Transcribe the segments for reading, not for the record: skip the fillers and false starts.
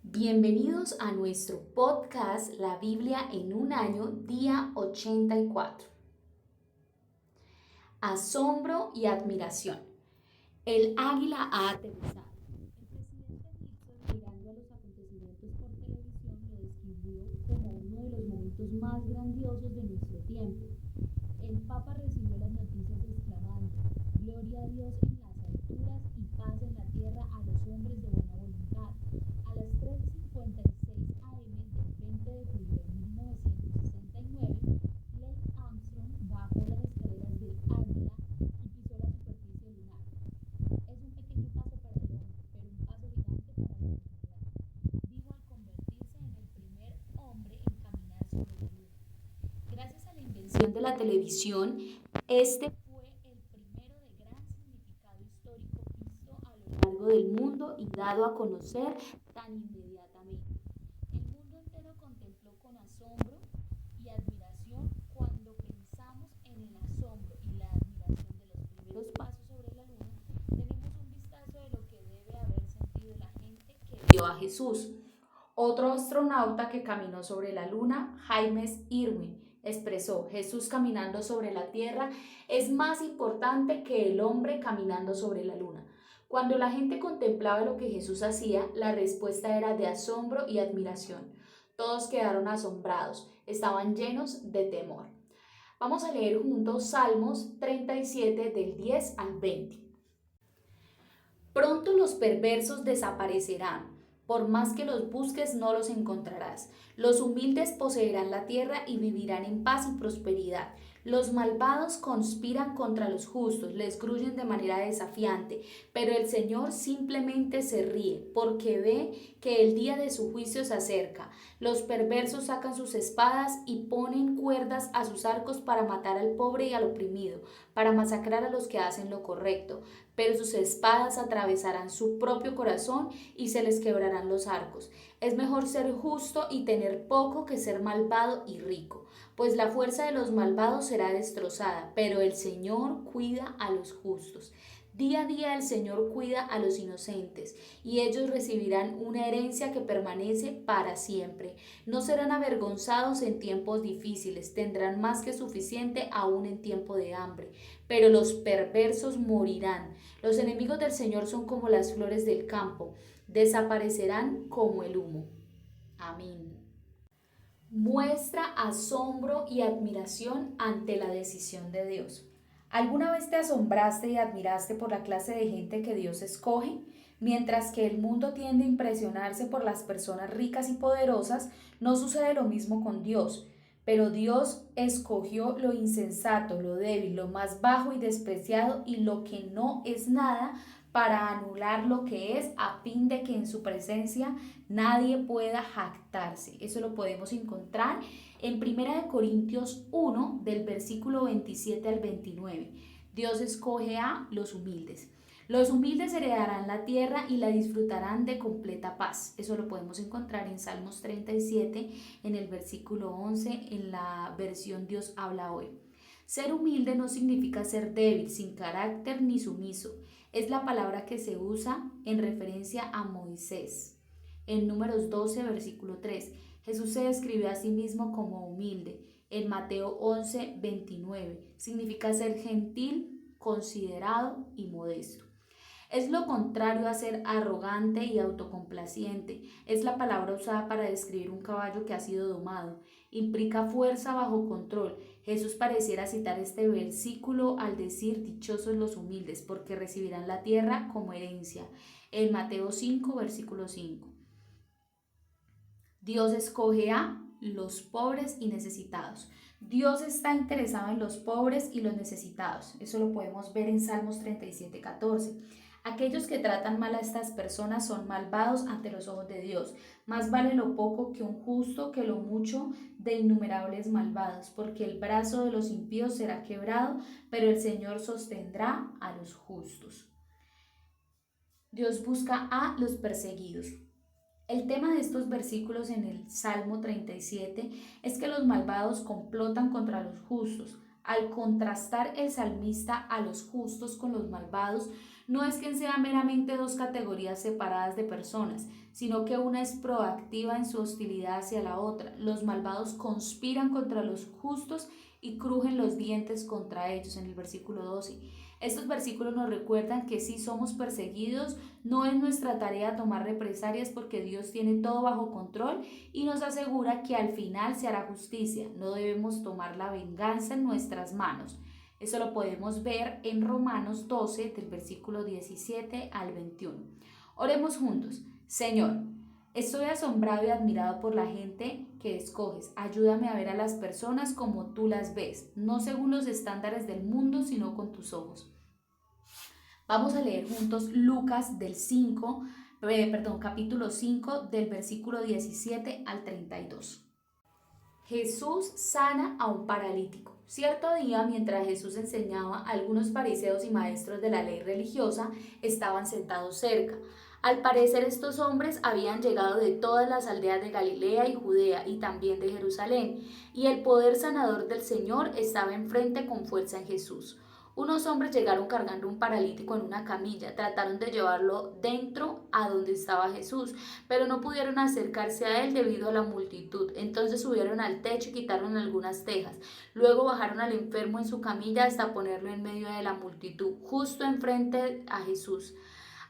Bienvenidos a nuestro podcast La Biblia en un año, día 84. Asombro y admiración. El águila ha aterrizado. El presidente Nixon, mirando a los acontecimientos por televisión, lo describió como uno de los momentos más grandiosos de nuestro tiempo. El Papa recibió las noticias exclamando: "Gloria a Dios en las alturas y paz en la tierra a los hombres de buena voluntad". A las 3:56 am del 20 de julio de 1969, Neil Armstrong bajó las escaleras del Águila y pisó la superficie lunar. Es un pequeño paso para el hombre, pero un paso gigante para la humanidad, dijo al convertirse en el primer hombre en caminar sobre la luna. Gracias a la invención de la televisión, este fue el primero de gran significado histórico visto a lo largo del mundo y dado a conocer tan inmediatamente. El mundo entero contempló con asombro y admiración. Cuando pensamos en el asombro y la admiración de los primeros pasos sobre la luna, tenemos un vistazo de lo que debe haber sentido la gente que vio a Jesús. Otro astronauta que caminó sobre la luna, James Irwin, expresó: "Jesús caminando sobre la tierra es más importante que el hombre caminando sobre la luna". Cuando la gente contemplaba lo que Jesús hacía, la respuesta era de asombro y admiración. Todos quedaron asombrados, estaban llenos de temor. Vamos a leer juntos Salmos 37 del 10 al 20. Pronto los perversos desaparecerán. Por más que los busques, no los encontrarás. Los humildes poseerán la tierra y vivirán en paz y prosperidad. Los malvados conspiran contra los justos, les gruyen de manera desafiante, pero el Señor simplemente se ríe, porque ve que el día de su juicio se acerca. Los perversos sacan sus espadas y ponen cuerdas a sus arcos para matar al pobre y al oprimido, para masacrar a los que hacen lo correcto, pero sus espadas atravesarán su propio corazón y se les quebrarán los arcos. Es mejor ser justo y tener poco que ser malvado y rico, pues la fuerza de los malvados será destrozada, pero el Señor cuida a los justos. Día a día el Señor cuida a los inocentes, y ellos recibirán una herencia que permanece para siempre. No serán avergonzados en tiempos difíciles, tendrán más que suficiente aún en tiempo de hambre, pero los perversos morirán. Los enemigos del Señor son como las flores del campo, desaparecerán como el humo. Amén. Muestra asombro y admiración ante la decisión de Dios. ¿Alguna vez te asombraste y admiraste por la clase de gente que Dios escoge? Mientras que el mundo tiende a impresionarse por las personas ricas y poderosas, no sucede lo mismo con Dios. Pero Dios escogió lo insensato, lo débil, lo más bajo y despreciado y lo que no es nada, para anular lo que es, a fin de que en su presencia nadie pueda jactarse. Eso lo podemos encontrar en 1 Corintios 1, del versículo 27 al 29. Dios escoge a los humildes. Los humildes heredarán la tierra y la disfrutarán de completa paz. Eso lo podemos encontrar en Salmos 37, en el versículo 11, en la versión Dios habla hoy. Ser humilde no significa ser débil, sin carácter ni sumiso. Es la palabra que se usa en referencia a Moisés. En Números 12, versículo 3, Jesús se describió a sí mismo como humilde. En Mateo 11, 29, significa ser gentil, considerado y modesto. Es lo contrario a ser arrogante y autocomplaciente. Es la palabra usada para describir un caballo que ha sido domado. Implica fuerza bajo control. Jesús pareciera citar este versículo al decir: "Dichosos los humildes, porque recibirán la tierra como herencia". En Mateo 5, versículo 5. Dios escoge a los pobres y necesitados. Dios está interesado en los pobres y los necesitados. Eso lo podemos ver en Salmos 37, 14. Aquellos que tratan mal a estas personas son malvados ante los ojos de Dios. Más vale lo poco que un justo que lo mucho de innumerables malvados, porque el brazo de los impíos será quebrado, pero el Señor sostendrá a los justos. Dios busca a los perseguidos. El tema de estos versículos en el Salmo 37 es que los malvados complotan contra los justos. Al contrastar el salmista a los justos con los malvados, No es que sean meramente dos categorías separadas de personas, sino que una es proactiva en su hostilidad hacia la otra. Los malvados conspiran contra los justos y crujen los dientes contra ellos, en el versículo 12. Estos versículos nos recuerdan que si somos perseguidos, no es nuestra tarea tomar represalias porque Dios tiene todo bajo control y nos asegura que al final se hará justicia. No debemos tomar la venganza en nuestras manos. Eso lo podemos ver en Romanos 12, del versículo 17 al 21. Oremos juntos. Señor, estoy asombrado y admirado por la gente que escoges. Ayúdame a ver a las personas como tú las ves, no según los estándares del mundo, sino con tus ojos. Vamos a leer juntos Lucas capítulo 5, del versículo 17 al 32. Jesús sana a un paralítico. Cierto día, mientras Jesús enseñaba, algunos fariseos y maestros de la ley religiosa estaban sentados cerca. Al parecer, estos hombres habían llegado de todas las aldeas de Galilea y Judea y también de Jerusalén, y el poder sanador del Señor estaba enfrente con fuerza en Jesús. Unos hombres llegaron cargando un paralítico en una camilla, trataron de llevarlo dentro a donde estaba Jesús, pero no pudieron acercarse a él debido a la multitud. Entonces subieron al techo y quitaron algunas tejas. Luego bajaron al enfermo en su camilla hasta ponerlo en medio de la multitud, justo enfrente a Jesús.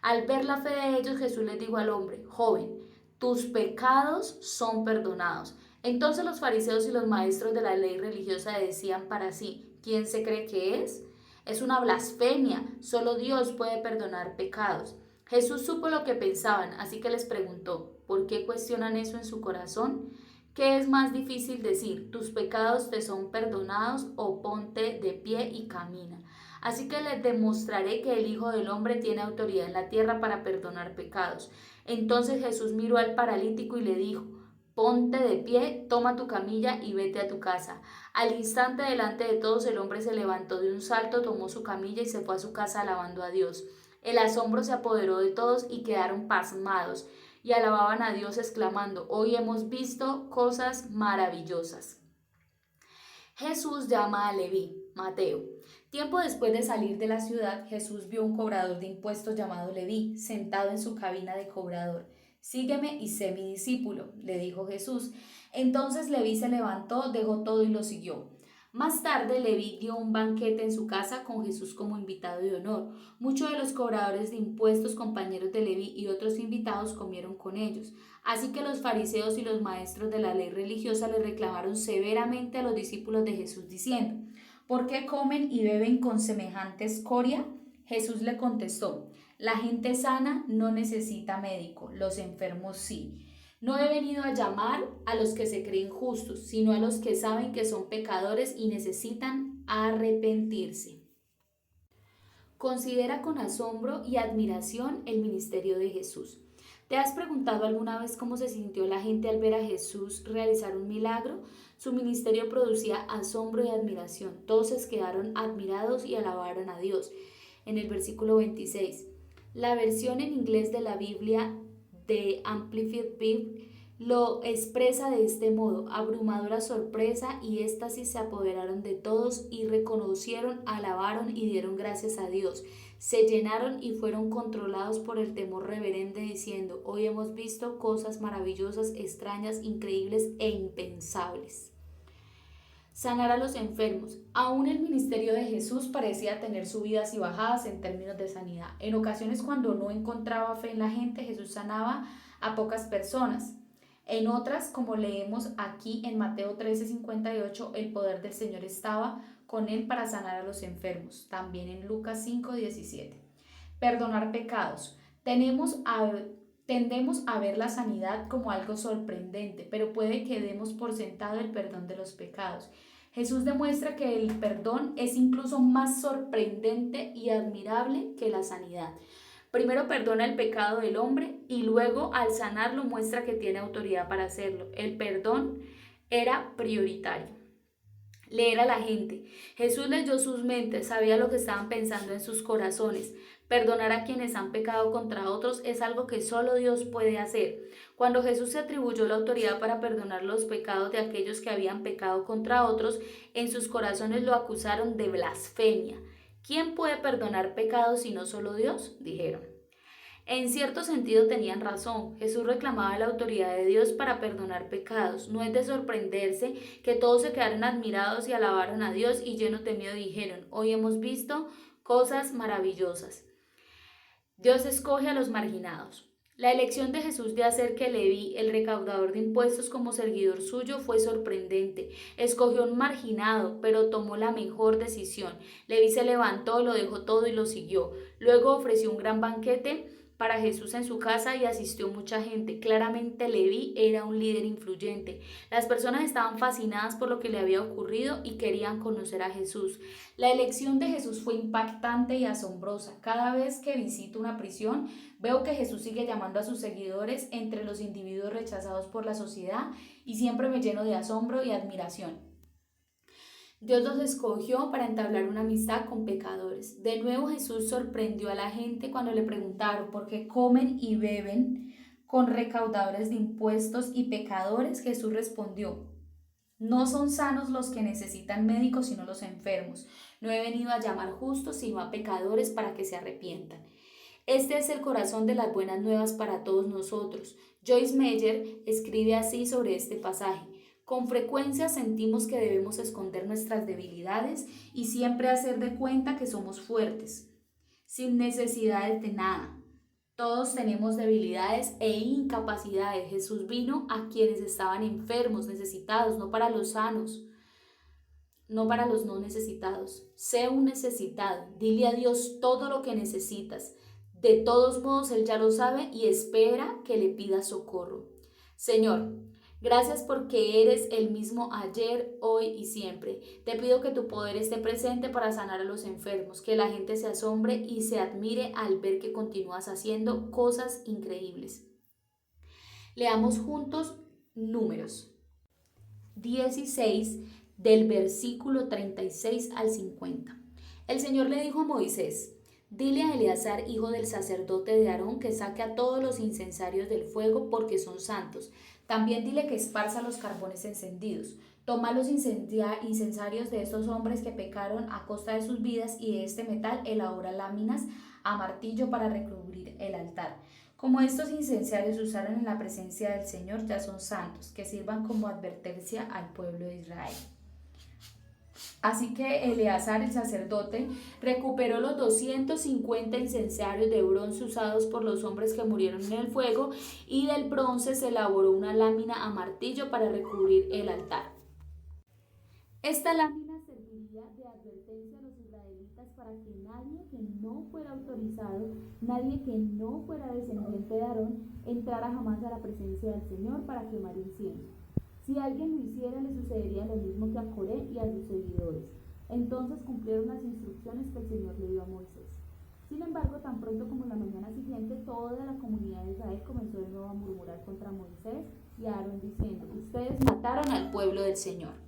Al ver la fe de ellos, Jesús les dijo al hombre: joven, tus pecados son perdonados. Entonces los fariseos y los maestros de la ley religiosa decían para sí: ¿quién se cree que es? Es una blasfemia, solo Dios puede perdonar pecados. Jesús supo lo que pensaban, así que les preguntó: ¿por qué cuestionan eso en su corazón? ¿Qué es más difícil decir: tus pecados te son perdonados, o ponte de pie y camina? Así que les demostraré que el Hijo del Hombre tiene autoridad en la tierra para perdonar pecados. Entonces Jesús miró al paralítico y le dijo: ponte de pie, toma tu camilla y vete a tu casa. Al instante, delante de todos, el hombre se levantó de un salto, tomó su camilla y se fue a su casa alabando a Dios. El asombro se apoderó de todos y quedaron pasmados y alababan a Dios exclamando: hoy hemos visto cosas maravillosas. Jesús llama a Leví, Mateo. Tiempo después de salir de la ciudad, Jesús vio un cobrador de impuestos llamado Leví, sentado en su cabina de cobrador. Sígueme y sé mi discípulo, le dijo Jesús. Entonces Leví se levantó, dejó todo y lo siguió. Más tarde, Leví dio un banquete en su casa con Jesús como invitado de honor. Muchos de los cobradores de impuestos, compañeros de Leví y otros invitados comieron con ellos. Así que los fariseos y los maestros de la ley religiosa le reclamaron severamente a los discípulos de Jesús diciendo: ¿por qué comen y beben con semejante escoria? Jesús le contestó: la gente sana no necesita médico, los enfermos sí. No he venido a llamar a los que se creen justos, sino a los que saben que son pecadores y necesitan arrepentirse. Considera con asombro y admiración el ministerio de Jesús. ¿Te has preguntado alguna vez cómo se sintió la gente al ver a Jesús realizar un milagro? Su ministerio producía asombro y admiración. Todos se quedaron admirados y alabaron a Dios. En el versículo 26, la versión en inglés de la Biblia de Amplified Bible lo expresa de este modo: abrumadora sorpresa y éxtasis se apoderaron de todos y reconocieron, alabaron y dieron gracias a Dios. Se llenaron y fueron controlados por el temor reverente diciendo: hoy hemos visto cosas maravillosas, extrañas, increíbles e impensables. Sanar a los enfermos. Aún el ministerio de Jesús parecía tener subidas y bajadas en términos de sanidad. En ocasiones, cuando no encontraba fe en la gente, Jesús sanaba a pocas personas. En otras, como leemos aquí en Mateo 13:58, el poder del Señor estaba con él para sanar a los enfermos. También en Lucas 5:17. Perdonar pecados. Tendemos a ver la sanidad como algo sorprendente, pero puede que demos por sentado el perdón de los pecados. Jesús demuestra que el perdón es incluso más sorprendente y admirable que la sanidad. Primero perdona el pecado del hombre y luego, al sanarlo, muestra que tiene autoridad para hacerlo. El perdón era prioritario. Leer a la gente. Jesús leyó sus mentes, sabía lo que estaban pensando en sus corazones. Perdonar a quienes han pecado contra otros es algo que solo Dios puede hacer. Cuando Jesús se atribuyó la autoridad para perdonar los pecados de aquellos que habían pecado contra otros, en sus corazones lo acusaron de blasfemia. ¿Quién puede perdonar pecados si no solo Dios?, dijeron. En cierto sentido tenían razón. Jesús reclamaba la autoridad de Dios para perdonar pecados. No es de sorprenderse que todos se quedaron admirados y alabaron a Dios y llenos de miedo dijeron: hoy hemos visto cosas maravillosas. Dios escoge a los marginados. La elección de Jesús de hacer que Leví, el recaudador de impuestos, como seguidor suyo fue sorprendente. Escogió un marginado, pero tomó la mejor decisión. Leví se levantó, lo dejó todo y lo siguió. Luego ofreció un gran banquete para Jesús en su casa y asistió mucha gente. Claramente Leví era un líder influyente. Las personas estaban fascinadas por lo que le había ocurrido y querían conocer a Jesús. La elección de Jesús fue impactante y asombrosa. Cada vez que visito una prisión, veo que Jesús sigue llamando a sus seguidores entre los individuos rechazados por la sociedad y siempre me lleno de asombro y admiración. Dios los escogió para entablar una amistad con pecadores. De nuevo Jesús sorprendió a la gente cuando le preguntaron por qué comen y beben con recaudadores de impuestos y pecadores. Jesús respondió: no son sanos los que necesitan médicos, sino los enfermos. No he venido a llamar justos, sino a pecadores para que se arrepientan. Este es el corazón de las buenas nuevas para todos nosotros. Joyce Meyer escribe así sobre este pasaje: con frecuencia sentimos que debemos esconder nuestras debilidades y siempre hacer de cuenta que somos fuertes, sin necesidades de nada. Todos tenemos debilidades e incapacidades. Jesús vino a quienes estaban enfermos, necesitados, no para los sanos, no para los no necesitados. Sé un necesitado. Dile a Dios todo lo que necesitas. De todos modos, Él ya lo sabe y espera que le pidas socorro. Señor, gracias porque eres el mismo ayer, hoy y siempre. Te pido que tu poder esté presente para sanar a los enfermos, que la gente se asombre y se admire al ver que continúas haciendo cosas increíbles. Leamos juntos Números 16 del versículo 36 al 50. El Señor le dijo a Moisés: dile a Eleazar, hijo del sacerdote de Aarón, que saque a todos los incensarios del fuego porque son santos. También dile que esparza los carbones encendidos. Toma los incensarios de estos hombres que pecaron a costa de sus vidas y de este metal elabora láminas a martillo para recubrir el altar. Como estos incensarios se usaron en la presencia del Señor, ya son santos, que sirvan como advertencia al pueblo de Israel. Así que Eleazar, el sacerdote, recuperó los 250 incensarios de bronce usados por los hombres que murieron en el fuego, y del bronce se elaboró una lámina a martillo para recubrir el altar. Esta lámina serviría de advertencia a los israelitas para que nadie que no fuera autorizado, nadie que no fuera descendiente de Aarón, entrara jamás a la presencia del Señor para quemar incienso. Si alguien lo hiciera, le sucedería lo mismo que a Coré y a sus seguidores. Entonces cumplieron las instrucciones que el Señor le dio a Moisés. Sin embargo, tan pronto como la mañana siguiente, toda la comunidad de Israel comenzó de nuevo a murmurar contra Moisés y a Aarón diciendo: ustedes mataron al pueblo del Señor.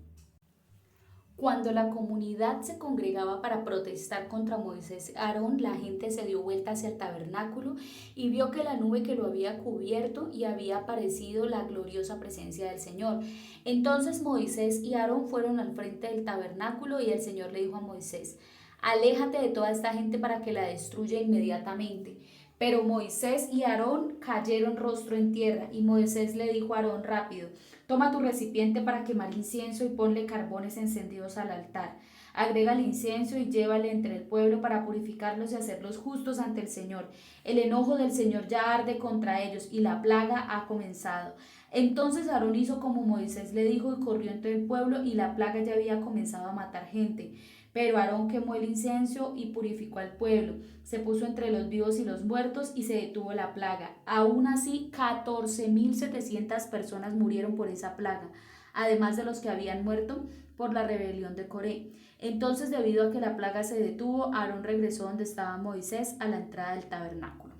Cuando la comunidad se congregaba para protestar contra Moisés y Aarón, la gente se dio vuelta hacia el tabernáculo y vio que la nube que lo había cubierto y había aparecido la gloriosa presencia del Señor. Entonces Moisés y Aarón fueron al frente del tabernáculo y el Señor le dijo a Moisés: aléjate de toda esta gente para que la destruya inmediatamente. Pero Moisés y Aarón cayeron rostro en tierra, y Moisés le dijo a Aarón: rápido, toma tu recipiente para quemar incienso y ponle carbones encendidos al altar. Agrega el incienso y llévale entre el pueblo para purificarlos y hacerlos justos ante el Señor. El enojo del Señor ya arde contra ellos y la plaga ha comenzado. Entonces Aarón hizo como Moisés le dijo y corrió entre el pueblo, y la plaga ya había comenzado a matar gente. Pero Aarón quemó el incienso y purificó al pueblo. Se puso entre los vivos y los muertos y se detuvo la plaga. Aún así, 14.700 personas murieron por esa plaga, además de los que habían muerto por la rebelión de Coré. Entonces, debido a que la plaga se detuvo, Aarón regresó donde estaba Moisés, a la entrada del tabernáculo.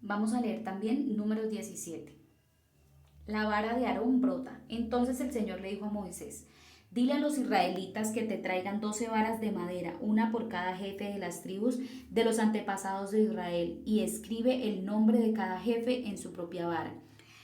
Vamos a leer también Números 17. La vara de Aarón brota. Entonces el Señor le dijo a Moisés: dile a los israelitas que te traigan 12 varas de madera, una por cada jefe de las tribus de los antepasados de Israel, y escribe el nombre de cada jefe en su propia vara.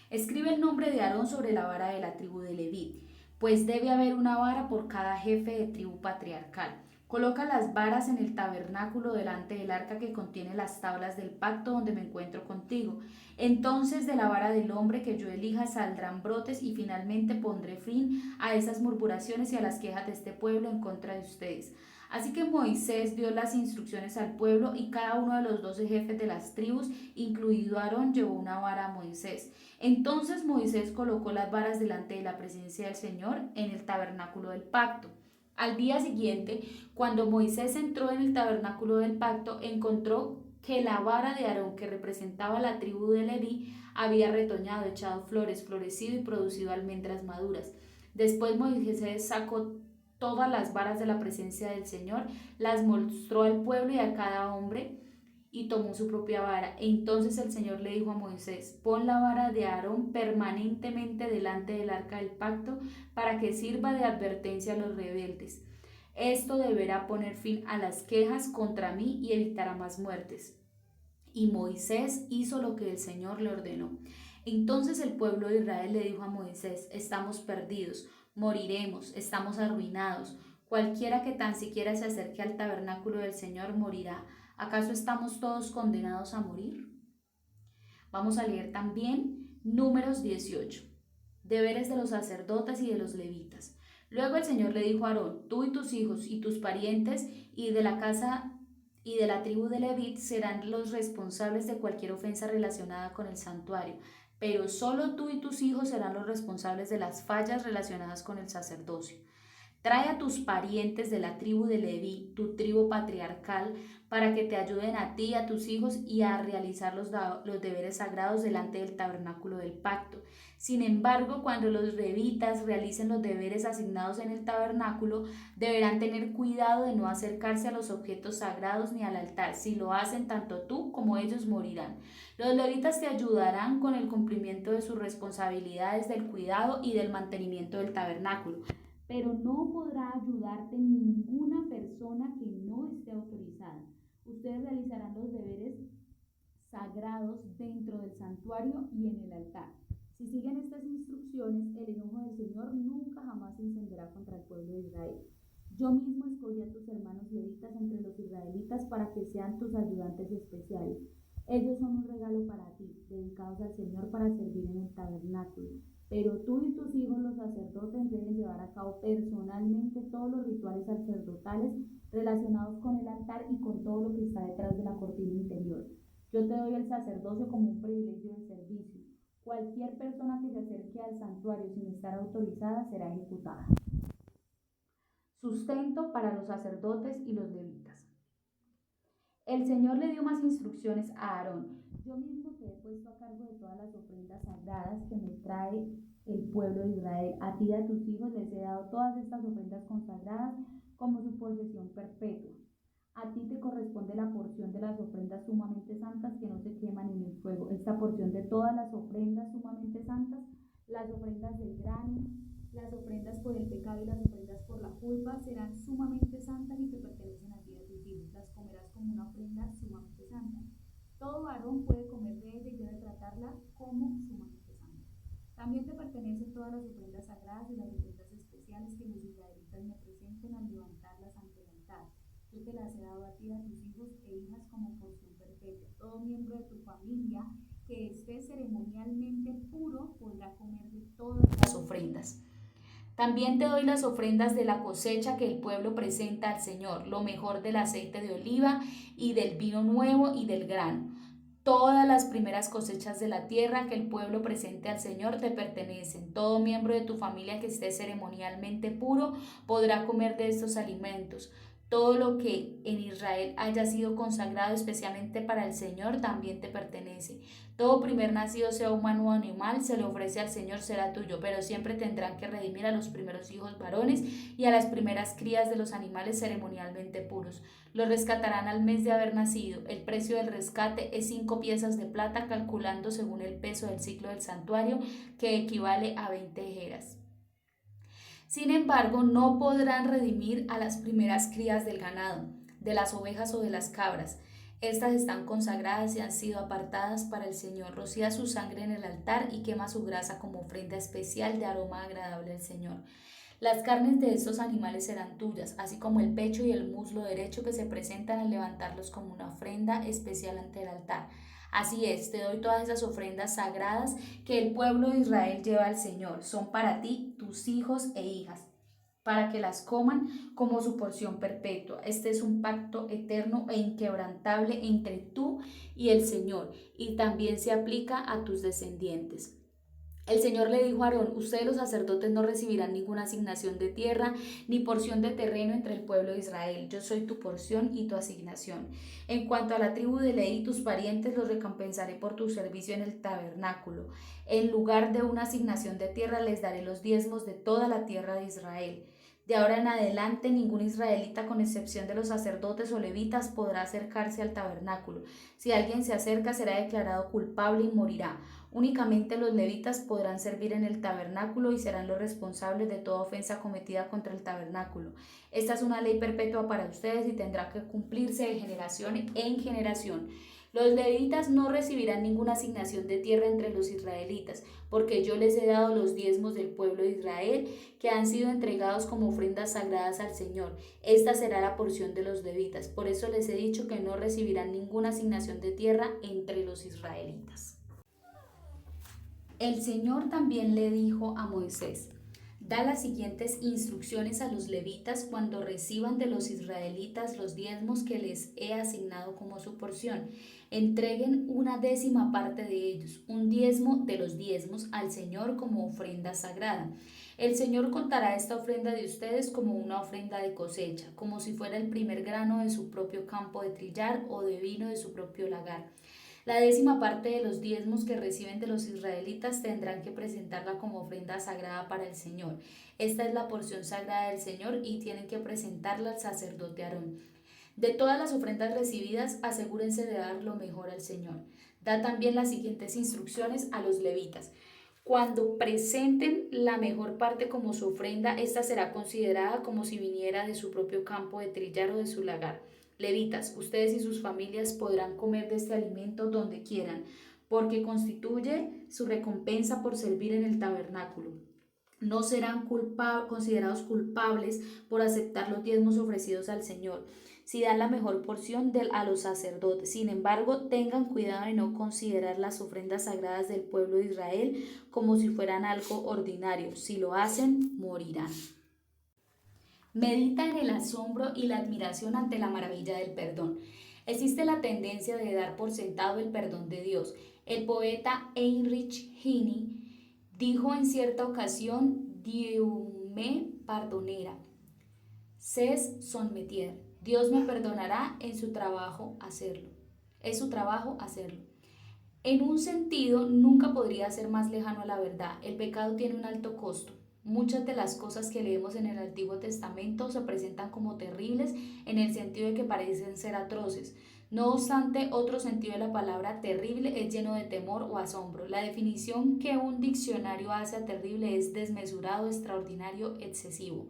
Escribe el nombre de Aarón sobre la vara de la tribu de Leví, pues debe haber una vara por cada jefe de tribu patriarcal. Coloca las varas en el tabernáculo delante del arca que contiene las tablas del pacto donde me encuentro contigo. Entonces de la vara del hombre que yo elija saldrán brotes y finalmente pondré fin a esas murmuraciones y a las quejas de este pueblo en contra de ustedes. Así que Moisés dio las instrucciones al pueblo y cada uno de los 12 jefes de las tribus, incluido Aarón, llevó una vara a Moisés. Entonces Moisés colocó las varas delante de la presencia del Señor en el tabernáculo del pacto. Al día siguiente, cuando Moisés entró en el tabernáculo del pacto, encontró que la vara de Aarón, que representaba la tribu de Leví, había retoñado, echado flores, florecido y producido almendras maduras. Después Moisés sacó todas las varas de la presencia del Señor, las mostró al pueblo y a cada hombre, y tomó su propia vara. Entonces el Señor le dijo a Moisés: pon la vara de Aarón permanentemente delante del arca del pacto para que sirva de advertencia a los rebeldes. Esto deberá poner fin a las quejas contra mí y evitará más muertes. Y Moisés hizo lo que el Señor le ordenó. Entonces el pueblo de Israel le dijo a Moisés: estamos perdidos, moriremos, estamos arruinados. Cualquiera que tan siquiera se acerque al tabernáculo del Señor morirá. ¿Acaso estamos todos condenados a morir? Vamos a leer también Números 18. Deberes de los sacerdotes y de los levitas. Luego el Señor le dijo a Aarón: tú y tus hijos y tus parientes y de la casa y de la tribu de Levit serán los responsables de cualquier ofensa relacionada con el santuario, pero solo tú y tus hijos serán los responsables de las fallas relacionadas con el sacerdocio. Trae a tus parientes de la tribu de Leví, tu tribu patriarcal, para que te ayuden a ti y a tus hijos y a realizar los deberes sagrados delante del tabernáculo del pacto. Sin embargo, cuando los levitas realicen los deberes asignados en el tabernáculo, deberán tener cuidado de no acercarse a los objetos sagrados ni al altar. Si lo hacen, tanto tú como ellos morirán. Los levitas te ayudarán con el cumplimiento de sus responsabilidades del cuidado y del mantenimiento del tabernáculo, pero no podrá ayudarte ninguna persona que no esté autorizada. Ustedes realizarán los deberes sagrados dentro del santuario y en el altar. Si siguen estas instrucciones, el enojo del Señor nunca jamás se encenderá contra el pueblo de Israel. Yo mismo escogí a tus hermanos levitas entre los israelitas para que sean tus ayudantes especiales. Ellos son un regalo para ti, dedicados al Señor para servir en el tabernáculo. Pero tú y tus hijos, los sacerdotes, deben llevar a cabo personalmente todos los rituales sacerdotales relacionados con el altar y con todo lo que está detrás de la cortina interior. Yo te doy el sacerdocio como un privilegio de servicio. Cualquier persona que se acerque al santuario sin estar autorizada será ejecutada. Sustento para los sacerdotes y los levitas. El Señor le dio más instrucciones a Aarón: yo mismo te he puesto a cargo de todas las ofrendas sagradas que me trae el pueblo de Israel. A ti y a tus hijos les he dado todas estas ofrendas consagradas como su posesión perpetua. A ti te corresponde la porción de las ofrendas sumamente santas que no se queman en el fuego. Esta porción de todas las ofrendas sumamente santas, las ofrendas del grano, las ofrendas por el pecado y las ofrendas por la culpa, serán sumamente santas y te pertenecen a ti y a tus hijos. Las comerás como una ofrenda sumamente santa. Todo varón puede comer de ella y debe tratarla como sumamente santa. También te pertenecen todas las ofrendas sagradas y las ofrendas especiales que los israelitas me presenten al levantarlas ante el altar. Yo te las he dado a ti y a tus hijos e hijas como porción perpetua. Todo miembro de tu familia que esté ceremonialmente puro podrá comer de todas las ofrendas. También te doy las ofrendas de la cosecha que el pueblo presenta al Señor, lo mejor del aceite de oliva y del vino nuevo y del grano. Todas las primeras cosechas de la tierra que el pueblo presente al Señor te pertenecen. Todo miembro de tu familia que esté ceremonialmente puro podrá comer de estos alimentos. Todo lo que en Israel haya sido consagrado especialmente para el Señor también te pertenece. Todo primer nacido, sea humano o animal, se le ofrece al Señor, será tuyo, pero siempre tendrán que redimir a los primeros hijos varones y a las primeras crías de los animales ceremonialmente puros. Los rescatarán al mes de haber nacido. El precio del rescate es 5 piezas de plata, calculando según el peso del ciclo del santuario, que equivale a 20 ejeras. Sin embargo, no podrán redimir a las primeras crías del ganado, de las ovejas o de las cabras. Estas están consagradas y han sido apartadas para el Señor. Rocía su sangre en el altar y quema su grasa como ofrenda especial de aroma agradable al Señor. Las carnes de estos animales serán tuyas, así como el pecho y el muslo derecho que se presentan al levantarlos como una ofrenda especial ante el altar. Así es, te doy todas esas ofrendas sagradas que el pueblo de Israel lleva al Señor. Son para ti, tus hijos e hijas, para que las coman como su porción perpetua. Este es un pacto eterno e inquebrantable entre tú y el Señor, y también se aplica a tus descendientes. El Señor le dijo a Aarón: ustedes los sacerdotes no recibirán ninguna asignación de tierra ni porción de terreno entre el pueblo de Israel. Yo soy tu porción y tu asignación. En cuanto a la tribu de Leví, tus parientes los recompensaré por tu servicio en el tabernáculo. En lugar de una asignación de tierra les daré los diezmos de toda la tierra de Israel. De ahora en adelante, ningún israelita, con excepción de los sacerdotes o levitas, podrá acercarse al tabernáculo. Si alguien se acerca, será declarado culpable y morirá. Únicamente los levitas podrán servir en el tabernáculo y serán los responsables de toda ofensa cometida contra el tabernáculo. Esta es una ley perpetua para ustedes y tendrá que cumplirse de generación en generación. Los levitas no recibirán ninguna asignación de tierra entre los israelitas, porque yo les he dado los diezmos del pueblo de Israel, que han sido entregados como ofrendas sagradas al Señor. Esta será la porción de los levitas. Por eso les he dicho que no recibirán ninguna asignación de tierra entre los israelitas. El Señor también le dijo a Moisés: da las siguientes instrucciones a los levitas cuando reciban de los israelitas los diezmos que les he asignado como su porción. Entreguen una décima parte de ellos, un diezmo de los diezmos, al Señor como ofrenda sagrada. El Señor contará esta ofrenda de ustedes como una ofrenda de cosecha, como si fuera el primer grano de su propio campo de trillar o de vino de su propio lagar. La décima parte de los diezmos que reciben de los israelitas tendrán que presentarla como ofrenda sagrada para el Señor. Esta es la porción sagrada del Señor y tienen que presentarla al sacerdote Aarón. De todas las ofrendas recibidas, asegúrense de dar lo mejor al Señor. Da también las siguientes instrucciones a los levitas. Cuando presenten la mejor parte como su ofrenda, esta será considerada como si viniera de su propio campo de trillar o de su lagar. Levitas, ustedes y sus familias podrán comer de este alimento donde quieran, porque constituye su recompensa por servir en el tabernáculo. No serán considerados culpables por aceptar los diezmos ofrecidos al Señor, si dan la mejor porción a los sacerdotes. Sin embargo, tengan cuidado de no considerar las ofrendas sagradas del pueblo de Israel como si fueran algo ordinario. Si lo hacen, morirán. Medita en el asombro y la admiración ante la maravilla del perdón. Existe la tendencia de dar por sentado el perdón de Dios. El poeta Heinrich Heine dijo en cierta ocasión: Dieu me pardonnera, c'est son métier. Dios me perdonará, en su trabajo hacerlo. Es su trabajo hacerlo. En un sentido, nunca podría ser más lejano a la verdad. El pecado tiene un alto costo. Muchas de las cosas que leemos en el Antiguo Testamento se presentan como terribles en el sentido de que parecen ser atroces. No obstante, otro sentido de la palabra terrible es lleno de temor o asombro. La definición que un diccionario hace a terrible es desmesurado, extraordinario, excesivo.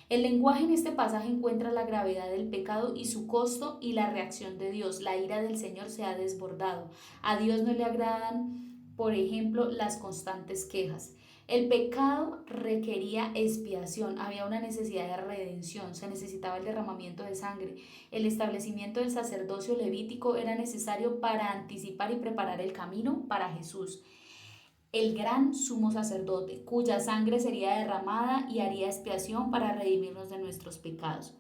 El lenguaje en este pasaje encuentra la gravedad del pecado y su costo y la reacción de Dios. La ira del Señor se ha desbordado. A Dios no le agradan, por ejemplo, las constantes quejas. El pecado requería expiación, había una necesidad de redención, se necesitaba el derramamiento de sangre. El establecimiento del sacerdocio levítico era necesario para anticipar y preparar el camino para Jesús, el gran sumo sacerdote, cuya sangre sería derramada y haría expiación para redimirnos de nuestros pecados.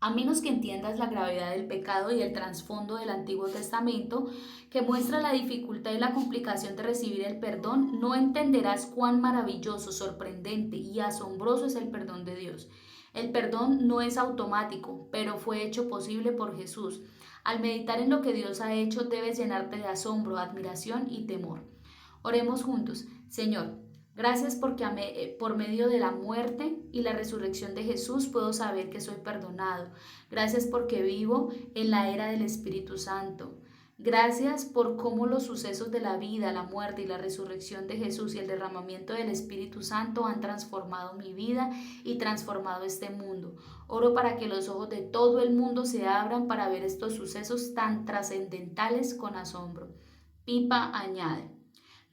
A menos que entiendas la gravedad del pecado y el trasfondo del Antiguo Testamento, que muestra la dificultad y la complicación de recibir el perdón, no entenderás cuán maravilloso, sorprendente y asombroso es el perdón de Dios. El perdón no es automático, pero fue hecho posible por Jesús. Al meditar en lo que Dios ha hecho, debes llenarte de asombro, admiración y temor. Oremos juntos. Señor, gracias porque por medio de la muerte y la resurrección de Jesús puedo saber que soy perdonado. Gracias porque vivo en la era del Espíritu Santo. Gracias por cómo los sucesos de la vida, la muerte y la resurrección de Jesús y el derramamiento del Espíritu Santo han transformado mi vida y transformado este mundo. Oro para que los ojos de todo el mundo se abran para ver estos sucesos tan trascendentales con asombro. Pipa añade: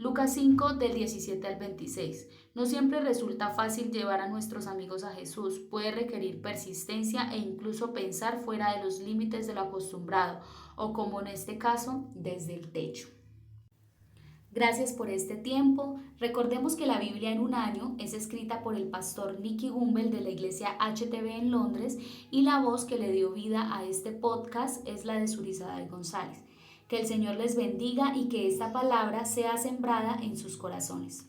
Lucas 5 del 17 al 26. No siempre resulta fácil llevar a nuestros amigos a Jesús. Puede requerir persistencia e incluso pensar fuera de los límites de lo acostumbrado o, como en este caso, desde el techo. Gracias por este tiempo. Recordemos que la Biblia en un año es escrita por el pastor Nicky Gumbel de la iglesia HTB en Londres y la voz que le dio vida a este podcast es la de Surizada González. Que el Señor les bendiga y que esta palabra sea sembrada en sus corazones.